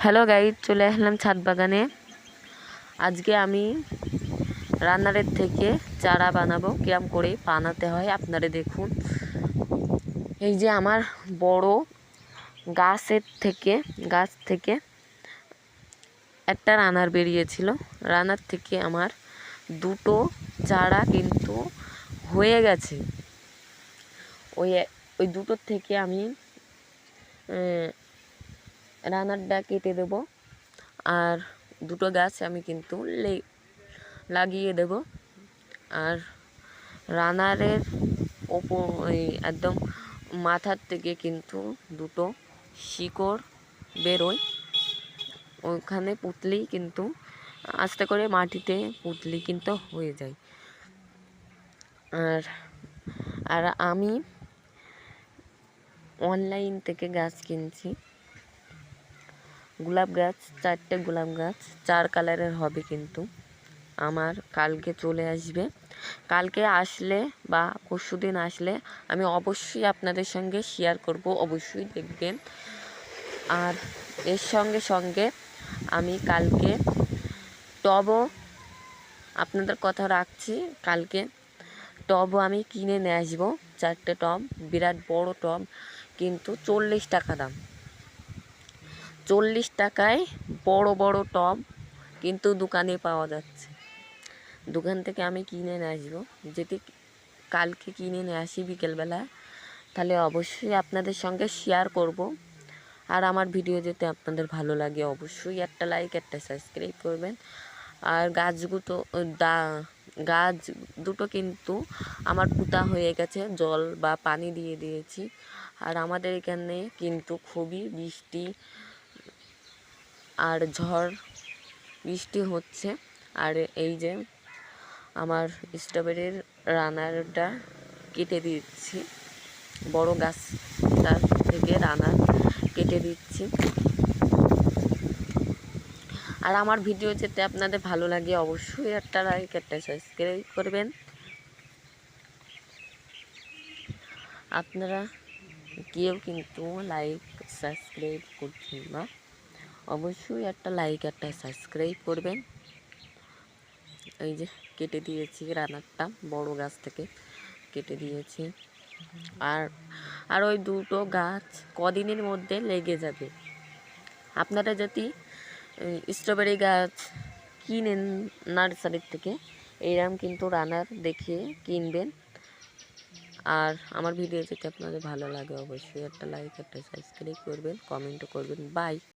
Hello guys, চলে আসলাম ছাদ বাগানে। আজকে আমি রান্নারের থেকে চারা বানাবো, কিরম করে বানাতে হয় আপনারা দেখুন। এই যে আমার বড় গাছ থেকে একটা রানার বেরিয়েছিল। রানার থেকে আমার দুটো চারা কিন্তু হয়ে গেছে। ওই দুটোর থেকে আমি রানারটা কেটে দেব, আর দুটো গাছ আমি কিন্তু লাগিয়ে দেব। আর রানারের ওপর একদম মাথার থেকে কিন্তু দুটো শিকড় বেরোয়, ওখানে পুঁতলেই কিন্তু আস্তে করে মাটিতে পুঁতলেই কিন্তু হয়ে যায়। আর আমি অনলাইন থেকে গাছ কিনছি, গোলাপ গাছ, 4টে গোলাপ গাছ 4 কালারের হবে, কিন্তু আমার কালকে চলে আসবে। কালকে আসলে বা পরশুদিন আসলে আমি অবশ্যই আপনাদের সঙ্গে শেয়ার করব, অবশ্যই দেখবেন। আর এর সঙ্গে সঙ্গে আমি কালকে টবও, আপনাদের কথা রাখছি, কালকে টবও আমি কিনে নিয়ে আসবো। 4টে টব, বিরাট বড় টব, কিন্তু 40 টাকা দাম। 40 টাকায় বড় বড় টব কিন্তু দোকানে পাওয়া যাচ্ছে। দোকান থেকে আমি কিনে নিয়ে আসবো। যদি কালকে কিনে নিয়ে আসি বিকেলবেলা, তাহলে অবশ্যই আপনাদের সঙ্গে শেয়ার করব। আর আমার ভিডিও যদি আপনাদের ভালো লাগে, অবশ্যই একটা লাইক, একটা সাবস্ক্রাইব করবেন। আর গাছ দুটো কিন্তু আমার পুঁতা হয়ে গেছে, জল বা পানি দিয়ে দিয়েছি। আর আমাদের এখানে কিন্তু খুবই বৃষ্টি আর ঝড় বৃষ্টি হচ্ছে। আর এই যে আমার স্ট্রবেরির রানারটা কেটে দিচ্ছি, বড় গাছটার থেকে রানার কেটে দিচ্ছি। আর আমার ভিডিও যেতে আপনাদের ভালো লাগে, অবশ্যই একটা লাইক, একটা সাবস্ক্রাইব করবেন। আপনারা কেউ কিন্তু লাইক সাবস্ক্রাইব করছেন না, অবশ্যই একটা লাইক, একটা সাবস্ক্রাইব করবেন। এই যে কেটে দিয়েছি রানারটা, বড় গাছ থেকে কেটে দিয়েছি। আর ওই দুটো গাছ কদিনের মধ্যে লেগে যাবে। আপনারা যদি স্ট্রবেরি গাছ কিনেন নার্সারির থেকে, এইরকম কিন্তু রানার দেখে কিনবেন। আর আমার ভিডিও যদি আপনাদের ভালো লাগে, অবশ্যই একটা লাইক, একটা সাবস্ক্রাইব করবেন, কমেন্টও করবেন। বাই।